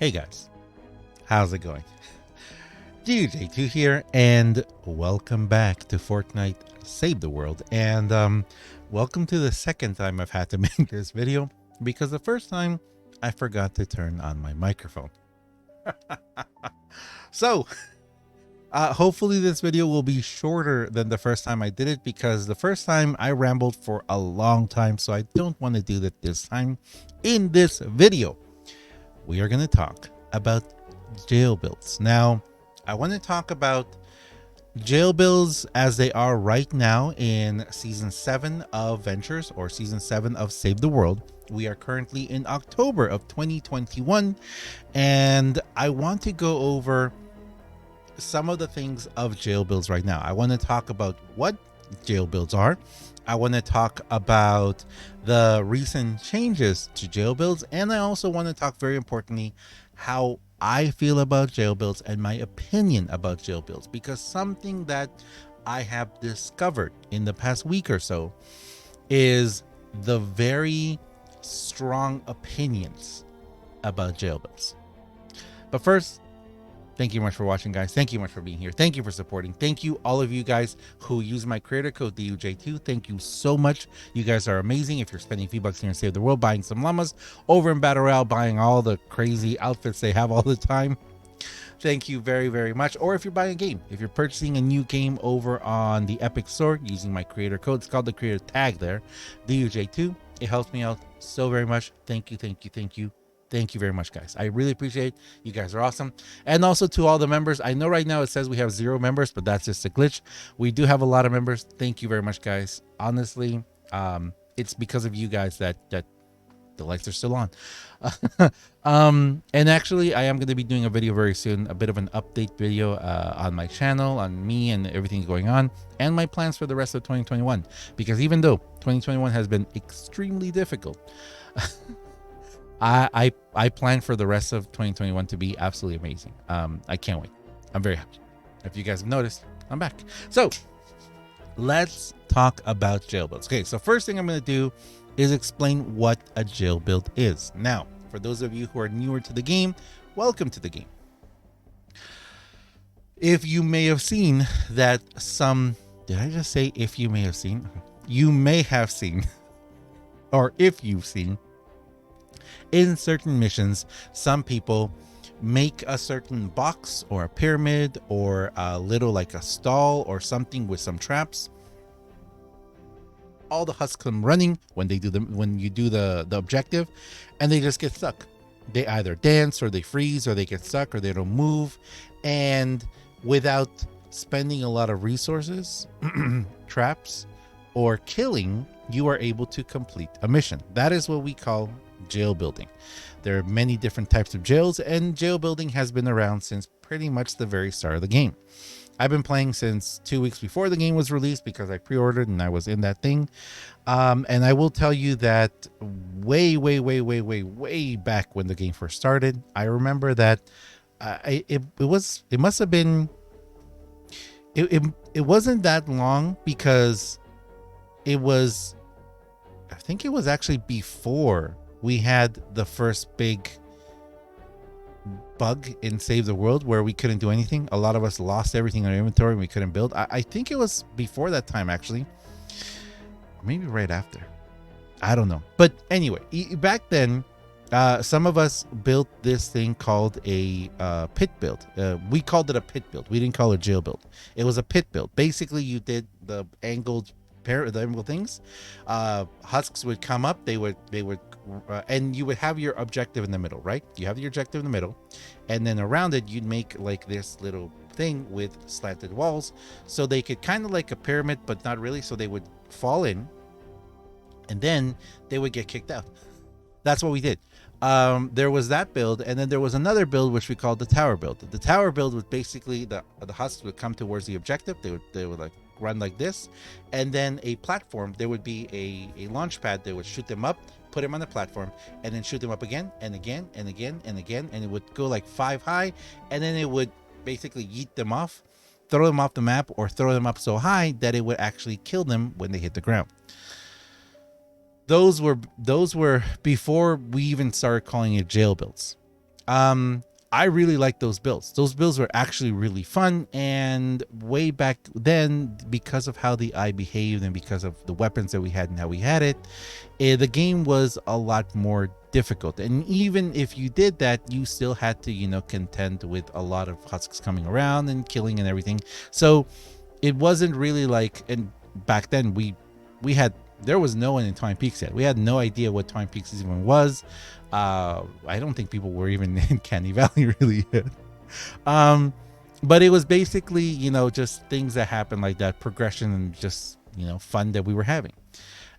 Hey guys, how's it going? DJ2 here, and welcome back to Fortnite Save the World. And welcome to the second time I've had to make this video, because the first time I forgot to turn on my microphone. So, hopefully this video will be shorter than the first time I did it, because the first time I rambled for a long time, so I don't want to do that this time. In this video, we are going to talk about jail builds. Now, I want to talk about jail builds as they are right now in Season 7 of Ventures, or Season 7 of Save the World. We are currently in October of 2021, and I want to go over some of the things of jail builds right now. I want to talk about what jail builds are. I want to talk about the recent changes to jail builds, and I also want to talk, very importantly, how I feel about jail builds and my opinion about jail builds, because something that I have discovered in the past week or so is the very strong opinions about jail builds. But first, thank you much for watching, guys. Thank you much for being here. Thank you for supporting. Thank you, all of you guys who use my creator code DUJ2. Thank you so much. You guys are amazing. If you're spending a few bucks here in Save the World, buying some llamas over in Battle Royale, buying all the crazy outfits they have all the time, thank you very, very much. Or if you're buying a game, if you're purchasing a new game over on the Epic Store using my creator code, it's called the creator tag there, DUJ2. It helps me out so very much. Thank you, thank you, thank you. Thank you very much, guys. I really appreciate it. You guys are awesome. And also to all the members, I know right now it says we have 0 members, but that's just a glitch. We do have a lot of members. Thank you very much, guys. Honestly, it's because of you guys that the lights are still on. And actually, I am going to be doing a video very soon, a bit of an update video on my channel, on me and everything going on, and my plans for the rest of 2021. Because even though 2021 has been extremely difficult, I plan for the rest of 2021 to be absolutely amazing. I can't wait. I'm very happy. If you guys have noticed, I'm back. So let's talk about jail builds. Okay, so first thing I'm going to do is explain what a jail build is. Now, for those of you who are newer to the game, welcome to the game. If you may have seen that did I just say if you may have seen? You may have seen, or if you've seen, in certain missions, some people make a certain box or a pyramid or a little, like a stall or something with some traps. All the husks come running when you do the objective, and they just get stuck. They either dance or they freeze or they get stuck or they don't move. And without spending a lot of resources, traps, or killing, you are able to complete a mission. That is what we call jail building. There are many different types of jails, and jail building has been around since pretty much the very start of the game. I've been playing since 2 weeks before the game was released, because I pre-ordered and I was in that thing. And I will tell you that way back when the game first started, I remember that it wasn't that long, because I think it was actually before we had the first big bug in Save the World where we couldn't do anything. A lot of us lost everything in our inventory and we couldn't build. I think it was before that time, actually. Maybe right after. I don't know. But anyway, back then, some of us built this thing called a pit build. We called it a pit build. We didn't call it jail build. It was a pit build. Basically, you did the angled things. Husks would come up. They would and you would have your objective in the middle, right? You have your objective in the middle, and then around it you'd make like this little thing with slanted walls, so they could kind of like a pyramid, but not really. So they would fall in, and then they would get kicked out. That's what we did. There was that build, and then there was another build which we called the tower build. The tower build was basically the husks would come towards the objective. They would like run like this, and then a platform, there would be a launch pad. They would shoot them up, put them on the platform, and then shoot them up again and again and again and again, and it would go like 5 high, and then it would basically yeet them off, throw them off the map, or throw them up so high that it would actually kill them when they hit the ground. Those were before we even started calling it jail builds. I really like those builds. Those builds were actually really fun, and way back then, because of how the eye behaved and because of the weapons that we had and how we had it, the game was a lot more difficult. And even if you did that, you still had to, contend with a lot of husks coming around and killing and everything. So it wasn't really like, and back then we had, there was no one in Twin Peaks yet. We had no idea what Twin Peaks even was. I don't think people were even in Canny Valley really yet. But it was basically, just things that happened like that, progression and just, fun that we were having.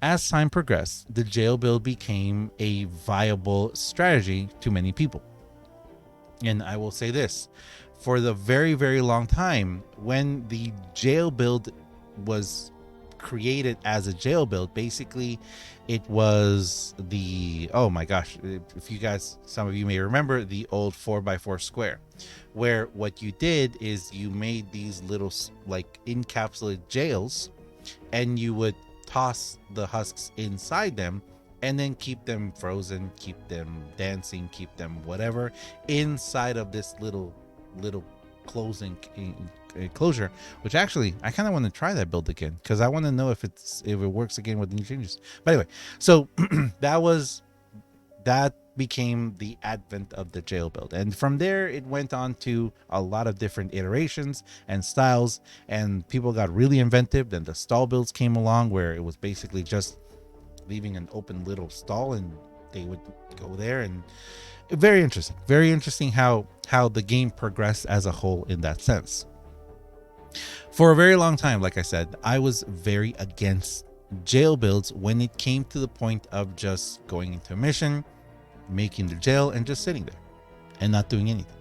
As time progressed, the jail build became a viable strategy to many people. And I will say this, for the very, very long time, when the jail build was created as a jail build, basically it was the, oh my gosh, if you guys, some of you may remember the old 4x4 square, where what you did is you made these little like encapsulated jails, and you would toss the husks inside them and then keep them frozen, keep them dancing, keep them whatever inside of this little closing enclosure, which actually I kind of want to try that build again, because I want to know if it works again with the new changes. But anyway, so that became the advent of the jail build, and from there it went on to a lot of different iterations and styles, and people got really inventive. Then the stall builds came along, where it was basically just leaving an open little stall and they would go there, and very interesting how the game progressed as a whole in that sense. For a very long time, like I said, I was very against jail builds when it came to the point of just going into a mission, making the jail, and just sitting there and not doing anything.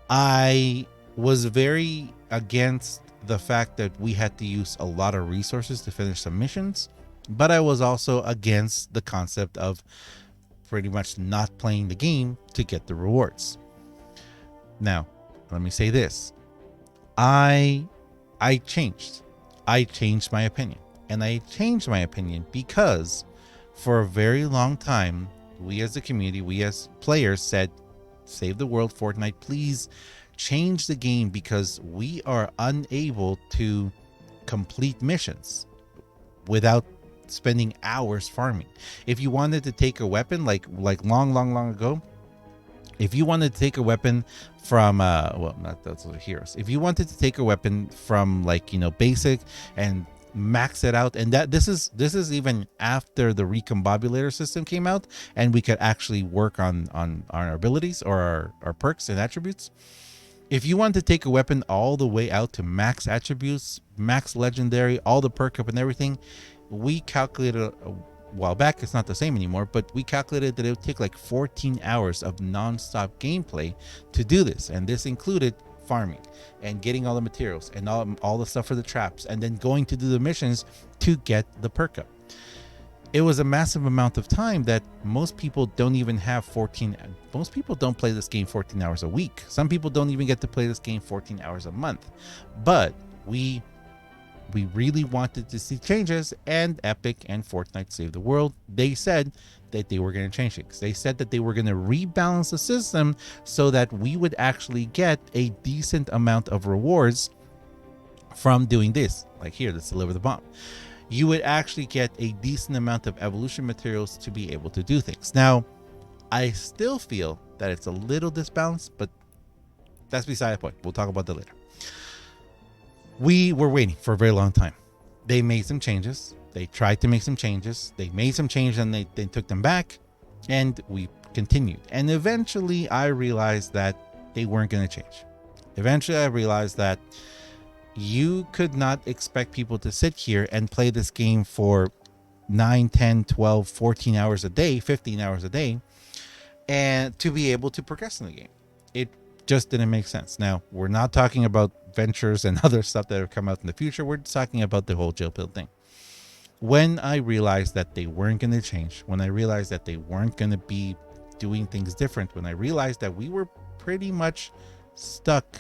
I was very against the fact that we had to use a lot of resources to finish some missions, but I was also against the concept of pretty much not playing the game to get the rewards. Now, let me say this. I changed my opinion, and I changed my opinion because for a very long time, we as a community, we as players said, save the world, Fortnite, please change the game, because we are unable to complete missions without spending hours farming. If you wanted to take a weapon like long ago, if you wanted to take a weapon from well, not those heroes, if you wanted to take a weapon from basic and max it out, and that this is even after the recombobulator system came out and we could actually work on our abilities or our perks and attributes. If you want to take a weapon all the way out to max attributes, max legendary, all the perk up and everything, we calculated a while back, it's not the same anymore, but we calculated that it would take like 14 hours of non-stop gameplay to do this. And this included farming and getting all the materials and all the stuff for the traps, and then going to do the missions to get the perk up. It was a massive amount of time that most people don't even have 14. Most people don't play this game 14 hours a week. Some people don't even get to play this game 14 hours a month. But we really wanted to see changes, and Epic and Fortnite Save the World, they said that they were going to change things. They said that they were going to rebalance the system so that we would actually get a decent amount of rewards from doing this. Like here, let's deliver the bomb. You would actually get a decent amount of evolution materials to be able to do things. Now, I still feel that it's a little disbalanced, but that's beside the point. We'll talk about that later. We were waiting for a very long time. They made some changes. They tried to make some changes. They made some changes and they took them back, and we continued. And eventually I realized that they weren't going to change. Eventually I realized that you could not expect people to sit here and play this game for 9, 10, 12, 14 hours a day, 15 hours a day, and to be able to progress in the game. It just didn't make sense. Now, we're not talking about ventures and other stuff that have come out in the future. We're talking about the whole jail build thing. When I realized that they weren't going to change, when I realized that they weren't going to be doing things different, when I realized that we were pretty much stuck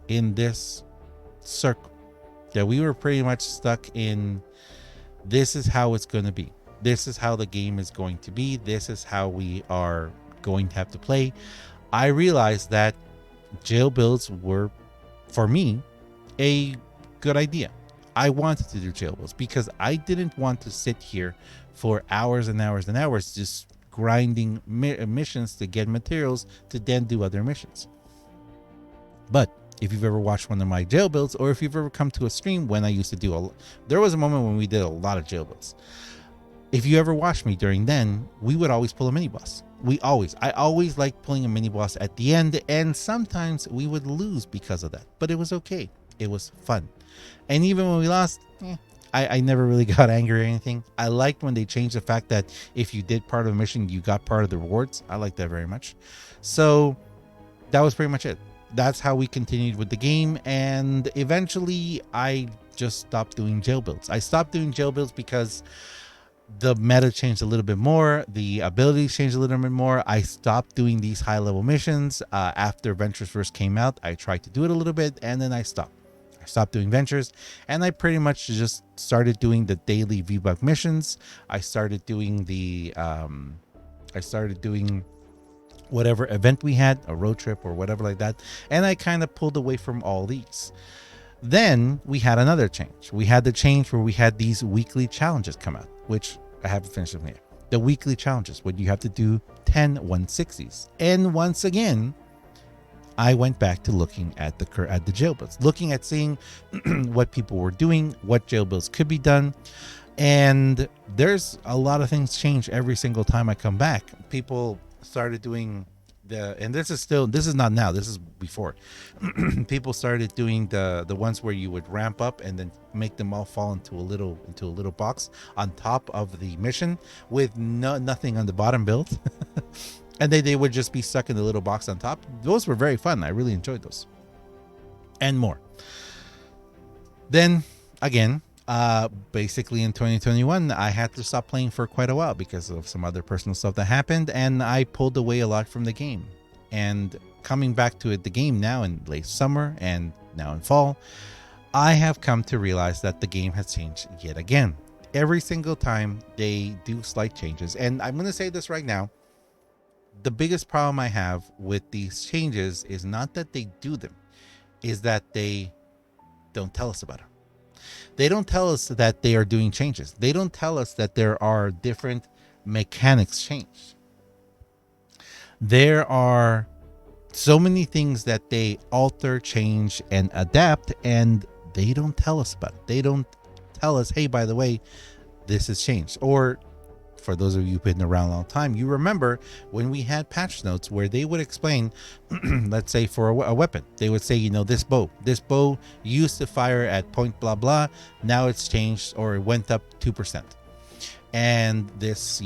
in this circle, that we were pretty much stuck in, this is how it's going to be. This is how the game is going to be. This is how we are going to have to play, I realized that jail builds were, for me, a good idea. I wanted to do jail builds because I didn't want to sit here for hours and hours and hours just grinding missions to get materials to then do other missions. But if you've ever watched one of my jail builds, or if you've ever come to a stream when I used to do there was a moment when we did a lot of jail builds. If you ever watched me during then, we would always pull a mini boss. I always liked pulling a mini boss at the end, and sometimes we would lose because of that, but it was okay. It was fun. And even when we lost, I never really got angry or anything. I liked when they changed the fact that if you did part of a mission, you got part of the rewards. I liked that very much. So that was pretty much it. That's how we continued with the game, and eventually I just stopped doing jail builds. I stopped doing jail builds because the meta changed a little bit more, the abilities changed a little bit more. I stopped doing these high level missions. After Ventures first came out, I tried to do it a little bit, and then I stopped doing Ventures, and I pretty much just started doing the daily V-Buck missions. I started doing whatever event we had, a road trip or whatever like that, and I kind of pulled away from all these. Then we had another change. We had the change where we had these weekly challenges come out, which I haven't finished them yet. The weekly challenges, where you have to do 10 160s. And once again, I went back to looking at the jail builds, looking at seeing what people were doing, what jail builds could be done. And there's a lot of things change every single time I come back. People started doing and this is not now, this is before. People started doing the ones where you would ramp up and then make them all fall into a little box on top of the mission with nothing on the bottom build. And they would just be stuck in the little box on top. Those were very fun. I really enjoyed those and more. Then again, basically in 2021, I had to stop playing for quite a while because of some other personal stuff that happened, and I pulled away a lot from the game. And coming back to the game now in late summer and now in fall, I have come to realize that the game has changed yet again. Every single time they do slight changes, and I'm going to say this right now, the biggest problem I have with these changes is not that they do them, is that they don't tell us about them. They don't tell us that they are doing changes. They don't tell us that there are different mechanics changed. There are so many things that they alter, change, and adapt, and they don't tell us about it. They don't tell us, hey, by the way, this has changed. Or for those of you who've been around a long time, you remember when we had patch notes where they would explain, let's say for a weapon, they would say, this bow used to fire at point blah blah, now it's changed or it went up 2%. And this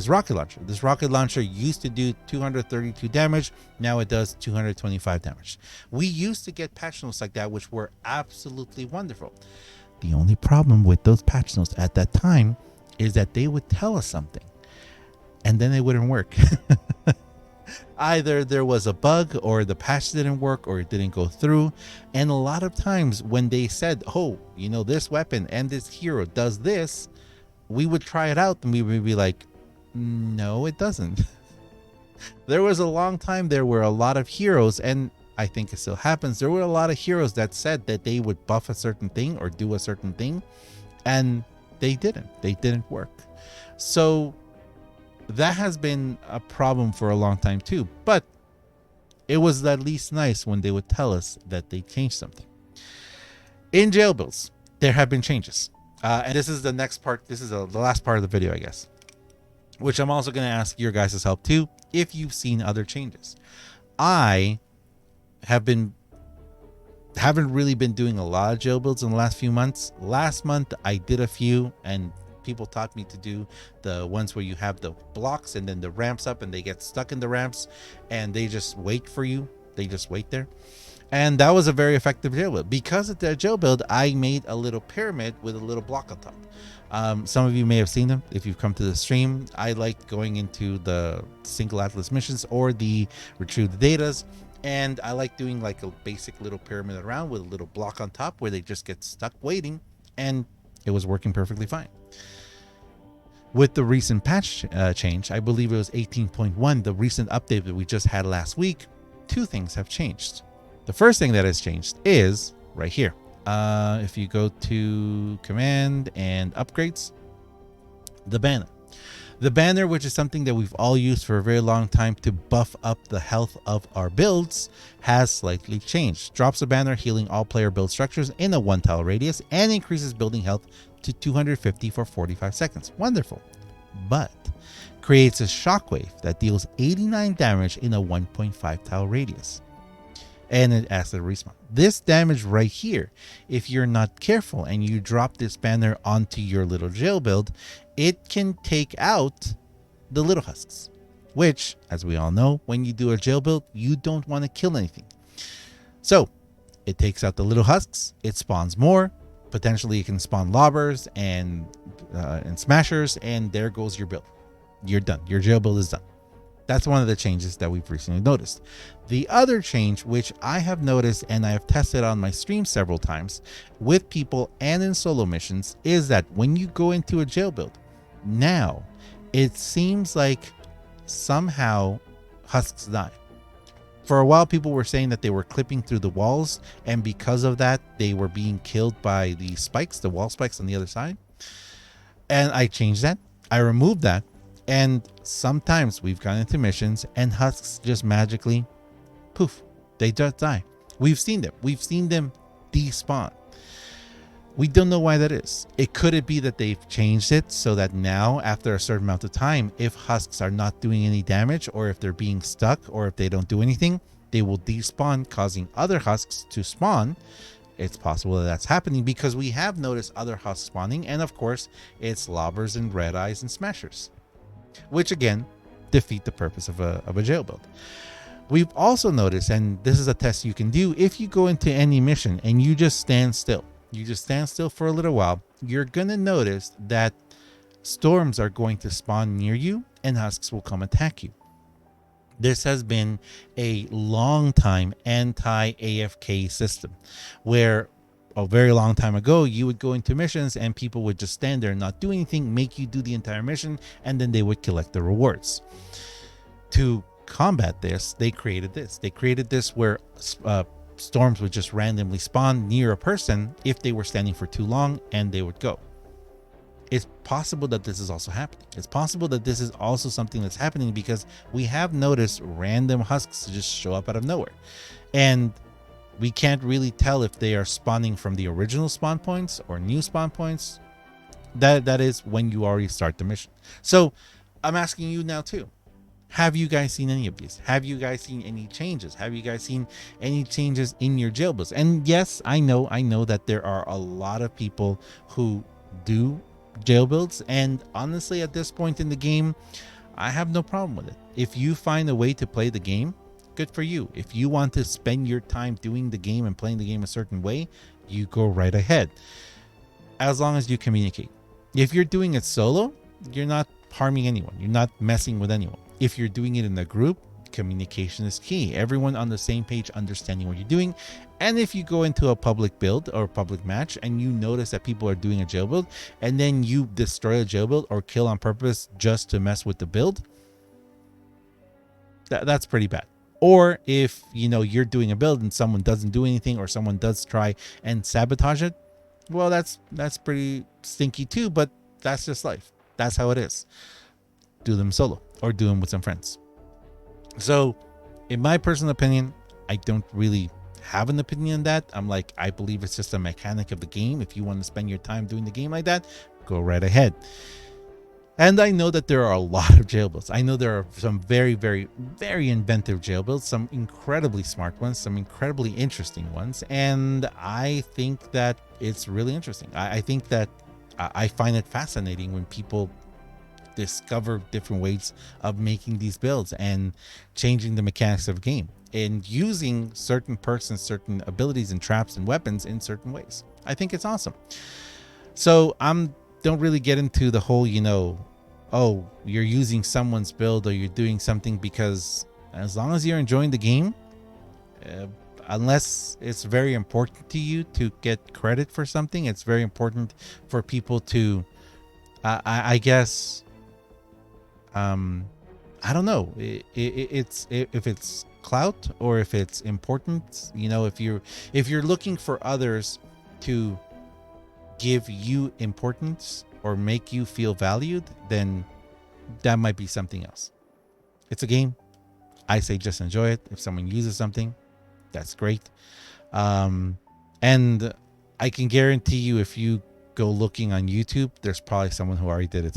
rocket launcher used to do 232 damage, now it does 225 damage. We used to get patch notes like that, which were absolutely wonderful. The only problem with those patch notes at that time is that they would tell us something and then it wouldn't work. Either there was a bug or the patch didn't work or it didn't go through. And a lot of times when they said, oh, this weapon and this hero does this, we would try it out and we would be like, no, it doesn't. There was a long time there were a lot of heroes, and I think it still happens, there were a lot of heroes that said that they would buff a certain thing or do a certain thing, and they didn't work. So that has been a problem for a long time too, but it was at least nice when they would tell us that they changed something. In jail builds, there have been changes, and this is the next part. This is the last part of the video, I guess, which I'm also going to ask your guys' help too if you've seen other changes. I haven't really been doing a lot of jail builds in the last few months. Last month I did a few, and people taught me to do the ones where you have the blocks and then the ramps up and they get stuck in the ramps and they just wait for you. They just wait there. And that was a very effective jail build. Because of that jail build, I made a little pyramid with a little block on top. Some of you may have seen them if you've come to the stream. I like going into the single atlas missions or the retrieve the datas. And I like doing like a basic little pyramid around with a little block on top where they just get stuck waiting, and it was working perfectly fine. With the recent patch change, I believe it was 18.1, the recent update that we just had last week, two things have changed. The first thing that has changed is right here. If you go to command and upgrades, the banner. The banner, which is something that we've all used for a very long time to buff up the health of our builds, has slightly changed. Drops a banner healing all player build structures in a 1 tile radius and increases building health to 250 for 45 seconds. Wonderful. But creates a shockwave that deals 89 damage in a 1.5 tile radius. And it asks to respawn. This damage right here, if you're not careful and you drop this banner onto your little jail build, it can take out the little husks, which, as we all know, when you do a jail build, you don't want to kill anything. So it takes out the little husks, it spawns more, potentially it can spawn lobbers and smashers, and there goes your build. You're done. Your jail build is done. That's one of the changes that we've recently noticed. The other change, which I have noticed and I have tested on my stream several times with people and in solo missions, is that when you go into a jail build, now it seems like somehow husks die. For a while, people were saying that they were clipping through the walls, and because of that, they were being killed by the spikes, the wall spikes on the other side. And I changed that. I removed that. And sometimes we've gone into missions and husks just magically, poof, they just die. We've seen them. We've seen them despawn. We don't know why that is. Could it be that they've changed it so that now, after a certain amount of time, if husks are not doing any damage, or if they're being stuck, or if they don't do anything, they will despawn, causing other husks to spawn? It's possible that that's happening because we have noticed other husks spawning, and of course, it's lobbers and red eyes and smashers, which again defeat the purpose of a jail build. We've also noticed, and this is a test you can do, if you go into any mission and you just stand still for a little while, you're gonna notice that storms are going to spawn near you and husks will come attack you. This has been a long time anti-AFK system where a very long time ago, you would go into missions and people would just stand there and not do anything, make you do the entire mission, and then they would collect the rewards. To combat this, they created this. They created this where storms would just randomly spawn near a person if they were standing for too long, and they would go. It's possible that this is also happening. It's possible that this is also something that's happening because we have noticed random husks just show up out of nowhere. And we can't really tell if they are spawning from the original spawn points or new spawn points. That is when you already start the mission. So I'm asking you now too. Have you guys seen any of these? Have you guys seen any changes? Have you guys seen any changes in your jail builds? And yes, I know that there are a lot of people who do jail builds, and honestly, at this point in the game, I have no problem with it. If you find a way to play the game, good for you. If you want to spend your time doing the game and playing the game a certain way, you go right ahead, as long as you communicate. If you're doing it solo, you're not harming anyone, you're not messing with anyone. If you're doing it in a group, communication is key. Everyone on the same page, understanding what you're doing. And if you go into a public build or a public match and you notice that people are doing a jail build and then you destroy a jail build or kill on purpose just to mess with the build, that's pretty bad. Or if you're doing a build and someone doesn't do anything, or someone does try and sabotage it, well, that's pretty stinky too, but that's just life. That's how it is. Do them solo or do them with some friends. So in my personal opinion, I don't really have an opinion on that. I believe it's just a mechanic of the game. If you want to spend your time doing the game like that, go right ahead. And I know that there are a lot of jail builds. I know there are some very, very, very inventive jail builds, some incredibly smart ones, some incredibly interesting ones. And I think that it's really interesting. I think that I find it fascinating when people discover different ways of making these builds and changing the mechanics of the game and using certain perks and certain abilities and traps and weapons in certain ways. I think it's awesome. So don't really get into the whole, oh, you're using someone's build or you're doing something, because as long as you're enjoying the game, unless it's very important to you to get credit for something, it's very important for people to, I guess, I don't know. If it's clout or if it's important. You know, if you're looking for others to give you importance or make you feel valued, then that might be something else. It's a game. I say just enjoy it. If someone uses something, that's great. And I can guarantee you, if you go looking on YouTube, there's probably someone who already did it.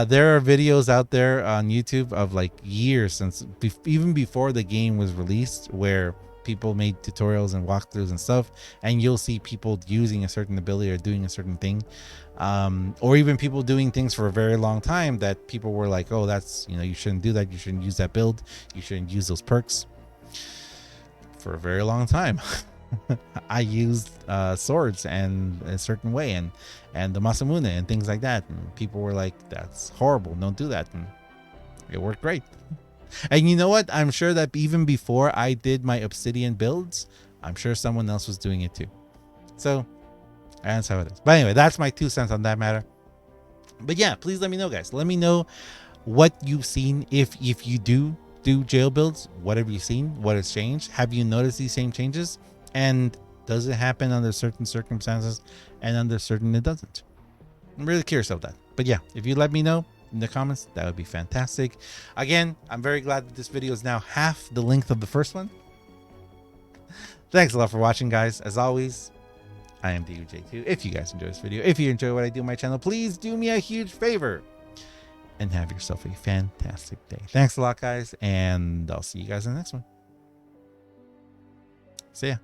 There are videos out there on YouTube of like years since, even before the game was released, where people made tutorials and walkthroughs and stuff, and you'll see people using a certain ability or doing a certain thing, or even people doing things for a very long time that people were like, oh, that's, you know, you shouldn't do that, you shouldn't use that build, you shouldn't use those perks. For a very long time I used swords and a certain way, and the Masamune and things like that, and people were like, that's horrible, don't do that, and it worked great. And you know what, I'm sure that even before I did my obsidian builds, I'm sure someone else was doing it too. So that's how it is. But anyway, that's my 2 cents on that matter. But yeah, please let me know, guys. Let me know what you've seen. If you do jail builds, what have you seen? What has changed? Have you noticed these same changes? And does it happen under certain circumstances, and under certain it doesn't? I'm really curious of that. But yeah, if you let me know in the comments, that would be fantastic. Again, I'm very glad that this video is now half the length of the first one. Thanks a lot for watching, guys. As always, I am DUJ2. If you guys enjoy this video, if you enjoy what I do on my channel, please do me a huge favor and have yourself a fantastic day. Thanks a lot, guys, and I'll see you guys in the next one. See ya.